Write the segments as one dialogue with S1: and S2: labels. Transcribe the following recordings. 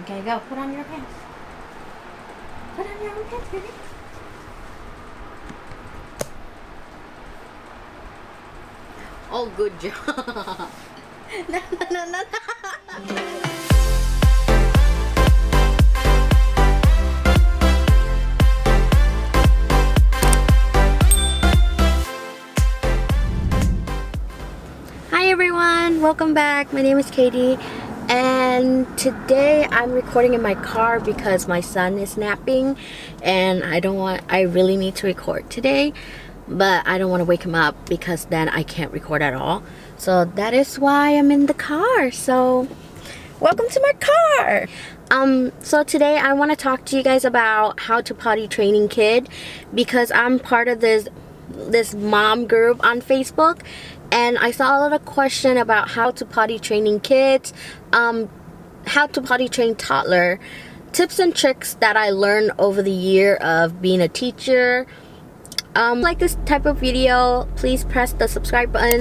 S1: Okay, go. Put on your pants. Put on your own pants, baby. Oh, good job. No, no, no, no. Hi everyone, welcome back. My name is Katie, and today I'm recording in my car because my son is napping and I really need to record today, but I don't want to wake him up because then I can't record at all. So that is why I'm in the car. So welcome to my car. So today I want to talk to you guys about how to potty training kid, because I'm part of this mom group on Facebook, and I saw a lot of question about how to potty training kids, how to potty train toddler, tips and tricks that I learned over the year of being a teacher. Like this type of video, please press the subscribe button,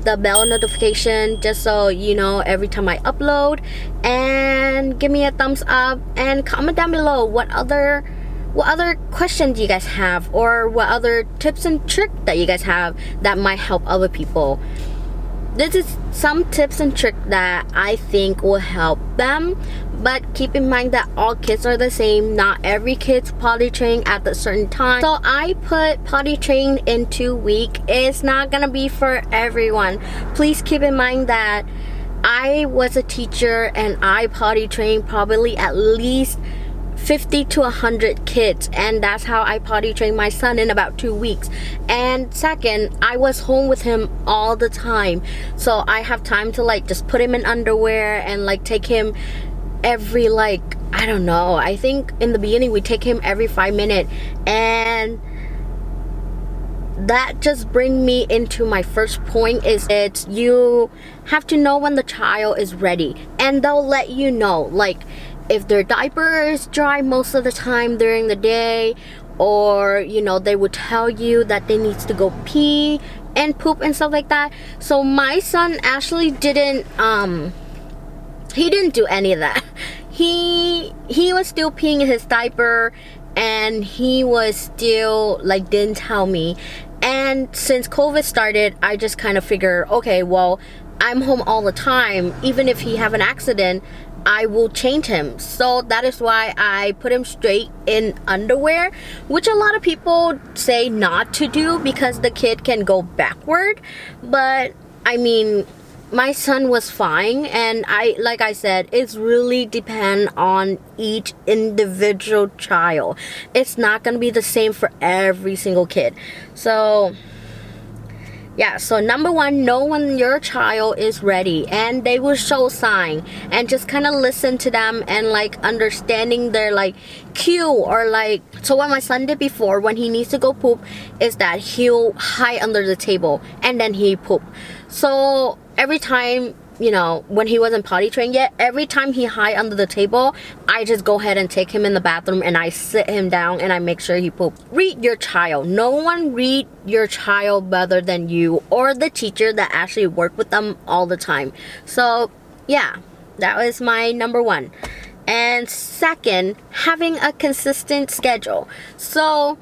S1: the bell notification, just so you know every time I upload, and give me a thumbs up and comment down below what other questions you guys have, or what other tips and tricks that you guys have that might help other people. This is some tips and tricks that I think will help them, but keep in mind that all kids are the same. Not every kid's potty trained at a certain time. So I put potty trained in 2 weeks. It's not gonna be for everyone. Please keep in mind that I was a teacher and I potty trained probably at least 50 to 100 kids, and that's how I potty trained my son in about 2 weeks. And second, I was home with him all the time, so I have time to like just put him in underwear and like take him every, like, I don't know, I think in the beginning we take him every 5 minutes, and that just bring me into my first point. Is it's you have to know when the child is ready, and they'll let you know, like if their diaper is dry most of the time during the day, or you know, they would tell you that they need to go pee and poop and stuff like that. So my son actually didn't he didn't do any of that. He was still peeing in his diaper, and he was still like didn't tell me. And since COVID started, I just kind of figured, okay, well, I'm home all the time. Even if he have an accident, I will change him. So that is why I put him straight in underwear, which a lot of people say not to do because the kid can go backward. But I mean, my son was fine, and like I said, it's really depend on each individual child. It's not gonna be the same for every single kid. So yeah, so number one, know when your child is ready, and they will show sign, and just kind of listen to them and like understanding their like cue, or like, so what my son did before when he needs to go poop is that he'll hide under the table and then he poop. So every time, you know, when he wasn't potty trained yet, every time he hide under the table, I just go ahead and take him in the bathroom and I sit him down and I make sure he poop. Read your child. No one read your child better than you or the teacher that actually work with them all the time. So yeah, that was my number one. And second, having a consistent schedule. So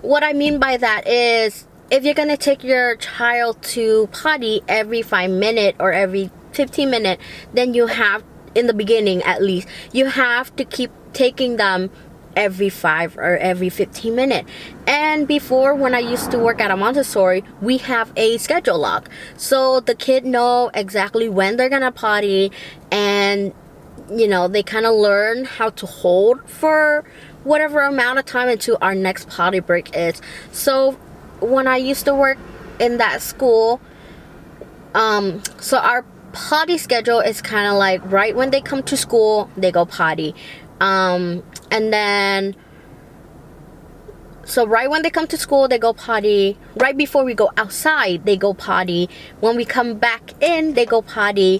S1: what I mean by that is, if you're gonna take your child to potty every 5 minutes or every 15 minutes, then you have, in the beginning at least, you have to keep taking them every 5 or every 15 minutes. And before, when I used to work at a Montessori, we have a schedule log, so the kid know exactly when they're gonna potty, and you know, they kind of learn how to hold for whatever amount of time until our next potty break is. So when I used to work in that school, so our potty schedule is kind of like right when they come to school, they go potty, and then so right when they come to school, they go potty. Right before we go outside, they go potty. When we come back in, they go potty,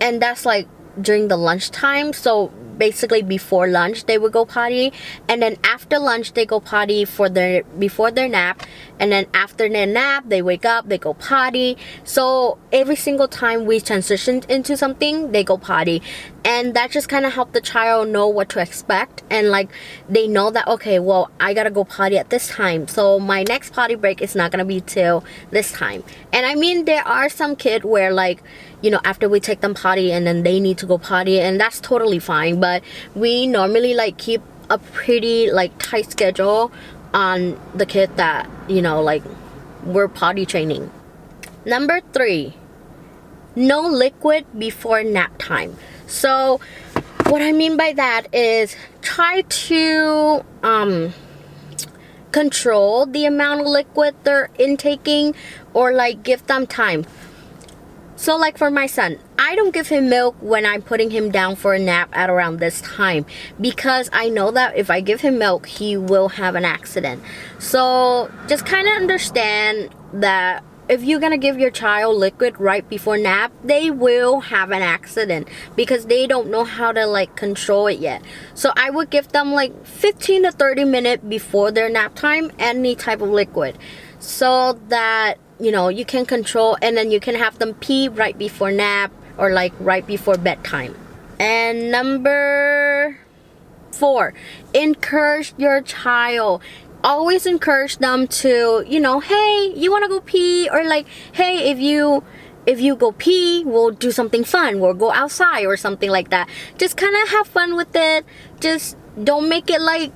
S1: and that's like during the lunchtime. So basically before lunch they would go potty, and then after lunch they go potty before their nap, and then after their nap they wake up, they go potty. So every single time we transitioned into something, they go potty. And that just kind of helped the child know what to expect, and like they know that, okay, well, I gotta go potty at this time, so my next potty break is not gonna be till this time. And I mean, there are some kids where, like, you know, after we take them potty and then they need to go potty, and that's totally fine, but we normally like keep a pretty like tight schedule on the kid that, you know, like we're potty training. Number 3, no liquid before nap time. So what I mean by that is try to control the amount of liquid they're intaking, or like give them time. So like for my son, I don't give him milk when I'm putting him down for a nap at around this time, because I know that if I give him milk, he will have an accident. So just kind of understand that if you're gonna give your child liquid right before nap, they will have an accident because they don't know how to like control it yet. So I would give them like 15 to 30 minutes before their nap time any type of liquid, so that, you know, you can control, and then you can have them pee right before nap or like right before bedtime. And number 4, encourage your child. Always encourage them to, you know, hey, you want to go pee, or like, hey, if you go pee, we'll do something fun, we'll go outside or something like that. Just kind of have fun with it. Just don't make it like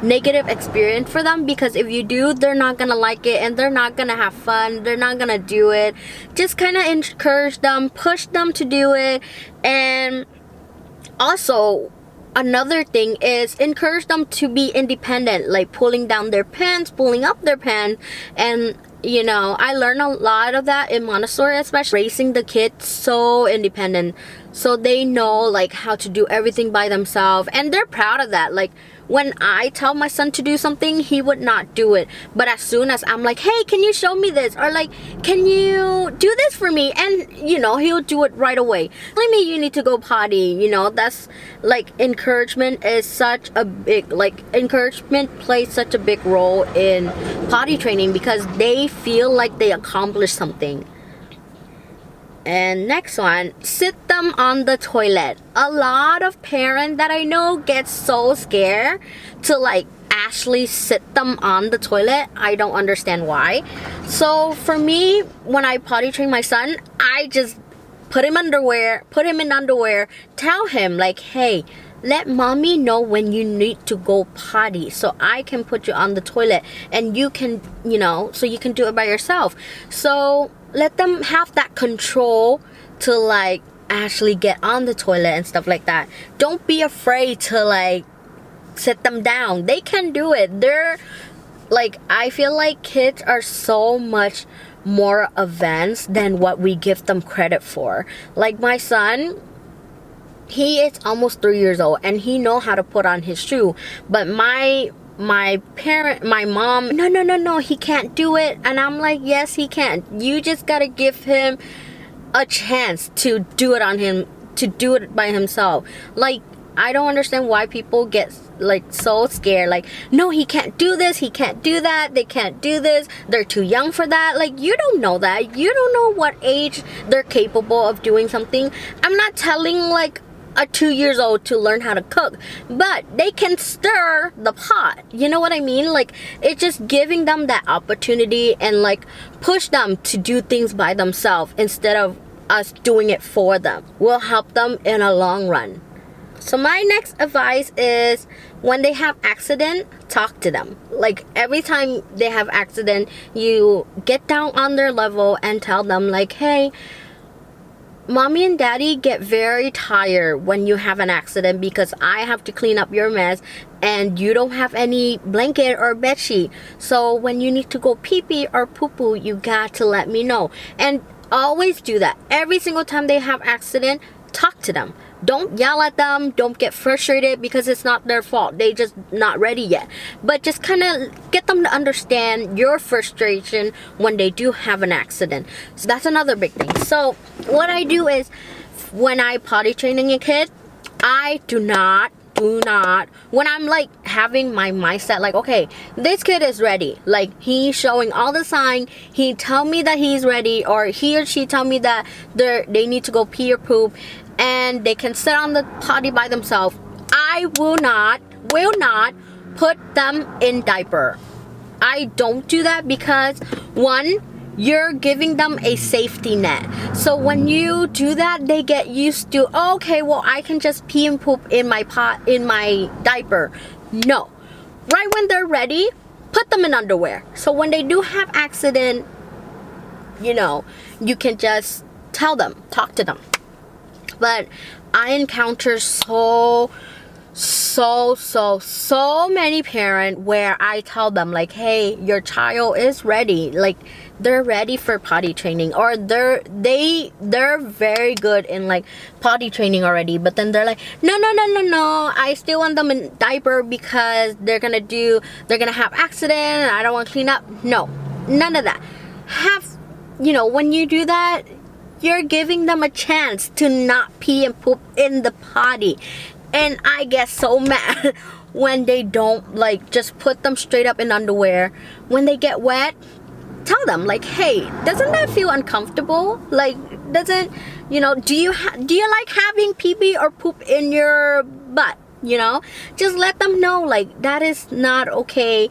S1: negative experience for them, because if you do, they're not gonna like it and they're not gonna have fun, they're not gonna do it. Just kind of encourage them, push them to do it. And also, another thing is encourage them to be independent, like pulling down their pants, pulling up their pants. And you know, I learned a lot of that in Montessori, especially raising the kids so independent, so they know like how to do everything by themselves, and they're proud of that. Like when I tell my son to do something, he would not do it, but as soon as I'm like, hey, can you show me this, or like, can you do this for me, and you know, he'll do it right away. Telling me you need to go potty, you know, that's like encouragement is such a big, like encouragement plays such a big role in potty training, because they feel like they accomplished something. And next one, sit them on the toilet. A lot of parents that I know get so scared to like actually sit them on the toilet. I don't understand why. So for me, when I potty train my son, I just put him in underwear, tell him like, hey, let mommy know when you need to go potty, so I can put you on the toilet and you can, you know, so you can do it by yourself. So let them have that control to like actually get on the toilet and stuff like that. Don't be afraid to like sit them down. They can do it. They're like, I feel like kids are so much more advanced than what we give them credit for. Like my son, he is almost 3 years old and he know how to put on his shoe, but my mom, no, he can't do it. And I'm like, yes, he can. You just gotta give him a chance to do it on him, to do it by himself. Like, I don't understand why people get like so scared, like, no, he can't do this, he can't do that, they can't do this, they're too young for that. Like, you don't know that. You don't know what age they're capable of doing something. I'm not telling like a 2 years old to learn how to cook, but they can stir the pot. You know what I mean? Like, it's just giving them that opportunity and like push them to do things by themselves instead of us doing it for them. Will help them in a long run. So my next advice is, when they have accident, talk to them. Like, every time they have accident, you get down on their level and tell them like, hey, mommy and daddy get very tired when you have an accident because I have to clean up your mess and you don't have any blanket or bed sheet. So when you need to go pee pee or poo poo, you got to let me know. And always do that. Every single time they have accident, talk to them. Don't yell at them. Don't get frustrated because it's not their fault. They just not ready yet. But just kind of get them to understand your frustration when they do have an accident. So that's another big thing. So what I do is, when I potty training a kid, I do not, when I'm like having my mindset like, okay, this kid is ready, like he's showing all the sign, he tell me that he's ready, or he or she tell me that they need to go pee or poop, and they can sit on the potty by themselves, I will not put them in diaper. I don't do that because, one, you're giving them a safety net. So when you do that, they get used to, okay, well, I can just pee and poop in my diaper. No. Right when they're ready, put them in underwear. So when they do have accident, you can just tell them, talk to them. But I encounter so many parents where I tell them, like, hey, your child is ready, like they're ready for potty training, or they're very good in like potty training already, but then they're like, no, I still want them in diaper because they're gonna have accident and I don't want to clean up. No, none of that. When you do that, you're giving them a chance to not pee and poop in the potty. And I get so mad when they don't, like, just put them straight up in underwear. When they get wet, tell them, like, hey, doesn't that feel uncomfortable? Like, do you like having pee-pee or poop in your butt? Just let them know, like, that is not okay.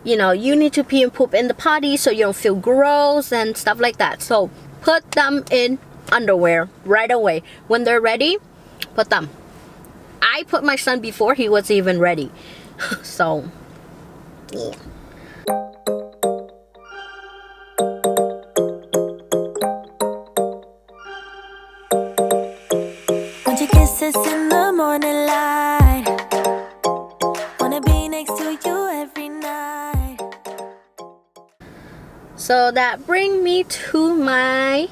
S1: You need to pee and poop in the potty so you don't feel gross and stuff like that. So put them in underwear right away. When they're ready, put them. I put my son before he was even ready. So, yeah.
S2: Want your kisses in the morning light. Wanna be next to you every night.
S1: So that brings me to my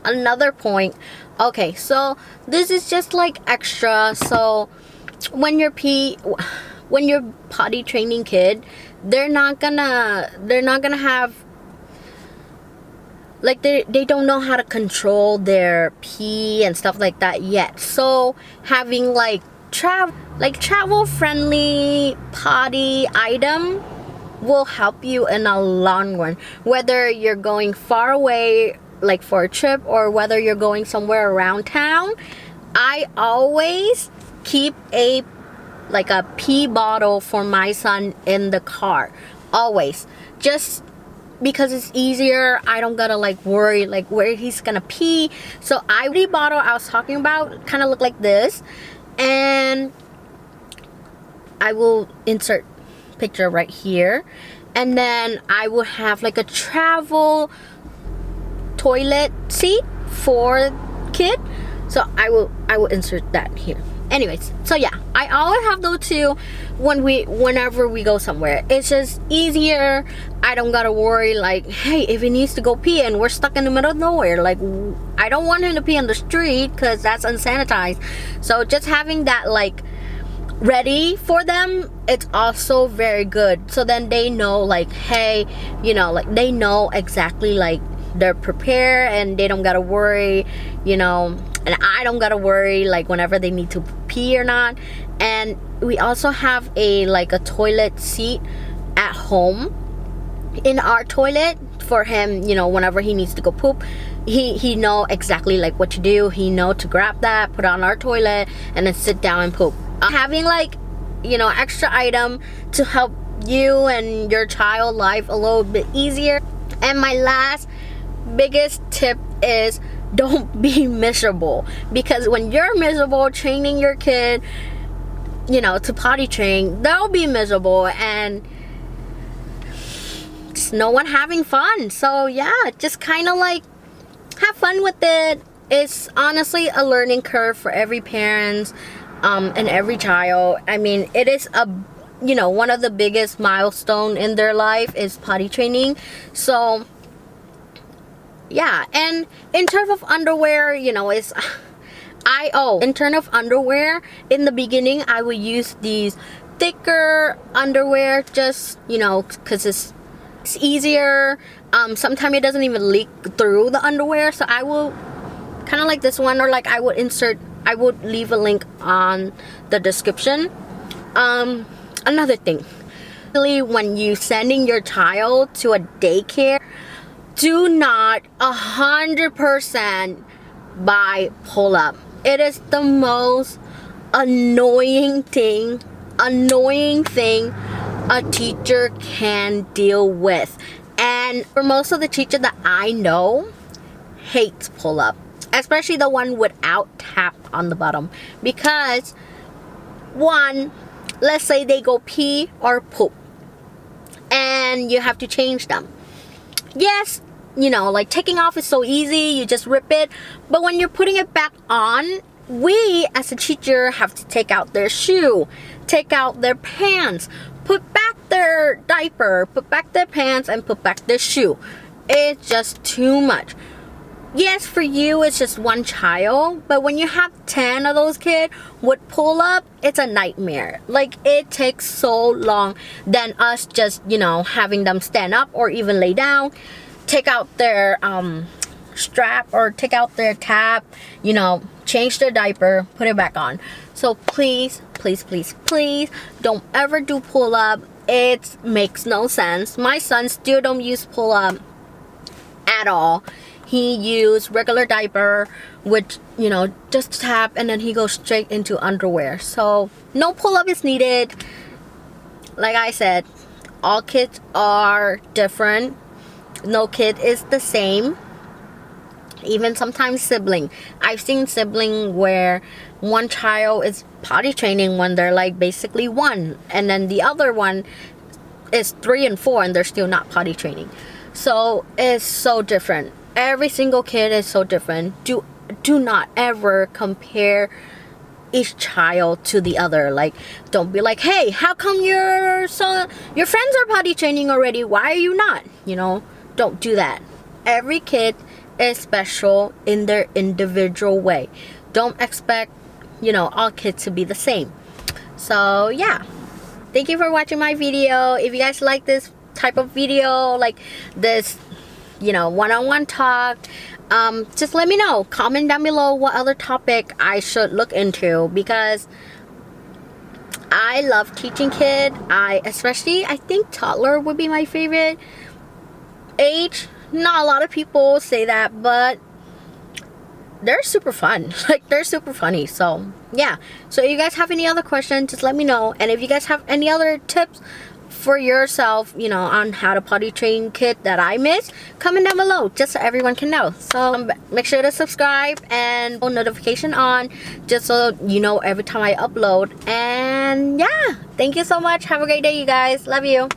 S1: another point. Okay, so this is just like extra. So when you're potty training kid, they're not gonna have, like, they don't know how to control their pee and stuff like that yet. So having like travel friendly potty item will help you in a long run, whether you're going far away, like for a trip, or whether you're going somewhere around town. I always keep a pee bottle for my son in the car, always, just because it's easier. I don't gotta like worry like where he's gonna pee. So the bottle I was talking about kind of look like this, and I will insert picture right here, and then I will have like a travel toilet seat for kid. So I will insert that here. Anyways, so yeah, I always have those two whenever we go somewhere. It's just easier. I don't gotta worry like, hey, if he needs to go pee and we're stuck in the middle of nowhere, like, I don't want him to pee on the street because that's unsanitized. So just having that like ready for them, it's also very good. So then they know like, hey, like they know exactly, like they're prepared and they don't gotta worry, and I don't gotta worry like whenever they need to pee or not. And we also have a toilet seat at home in our toilet for him, whenever he needs to go poop, he know exactly like what to do. He know to grab that, put it on our toilet, and then sit down and poop. Having extra item to help you and your child life a little bit easier. And my last biggest tip is, don't be miserable, because when you're miserable training your kid, to potty train, they'll be miserable and just no one having fun. So yeah, just kind of like have fun with it. It's honestly a learning curve for every parent and every child. I mean, it is one of the biggest milestone in their life is potty training. So yeah. And in terms of underwear, in terms of underwear, in the beginning I would use these thicker underwear, just because it's easier. Sometimes it doesn't even leak through the underwear, so I will kind of like this one, or like I would leave a link on the description. Another thing, really, when you sending your child to a daycare, do not 100% buy pull-up It is the most annoying thing a teacher can deal with. And for most of the teachers that I know, hates pull-up, especially the one without tap on the bottom, because one, let's say they go pee or poop and you have to change them. Yes, you know, like taking off is so easy, you just rip it, but when you're putting it back on, we as a teacher have to take out their shoe, take out their pants, put back their diaper, put back their pants, and put back their shoe. It's just too much. Yes, for you it's just one child, but when you have 10 of those kids with pull up, it's a nightmare. Like, it takes so long than us just, you know, having them stand up or even lay down, take out their strap or take out their tab, you know, change their diaper, put it back on. So please, please, please, please don't ever do pull up. It makes no sense. My son still don't use pull up at all. He used regular diaper, which, you know, just tap, and then he goes straight into underwear. So no pull-up is needed. Like I said, all kids are different. No kid is the same. Even sometimes sibling. I've seen sibling where one child is potty training when they're like basically 1, and then the other one is 3 and 4 and they're still not potty training. So it's so different. Every single kid is so different. Do not ever compare each child to the other. Like, don't be like, hey, how come your friends are potty training already? Why are you not? You know, don't do that. Every kid is special in their individual way. Don't expect, you know, all kids to be the same. So yeah, thank you for watching my video. If you guys like this type of video, like this, you know, one-on-one talk, just let me know. Comment down below what other topic I should look into, because I love teaching kids. I think toddler would be my favorite age. Not a lot of people say that, but they're super fun. Like, they're super funny. So yeah, so if you guys have any other questions, just let me know. And if you guys have any other tips for yourself, you know, on how to potty train kid that I missed, comment down below just so everyone can know. So make sure to subscribe and notification on, just so you know every time I upload. And yeah, thank you so much. Have a great day, you guys. Love you.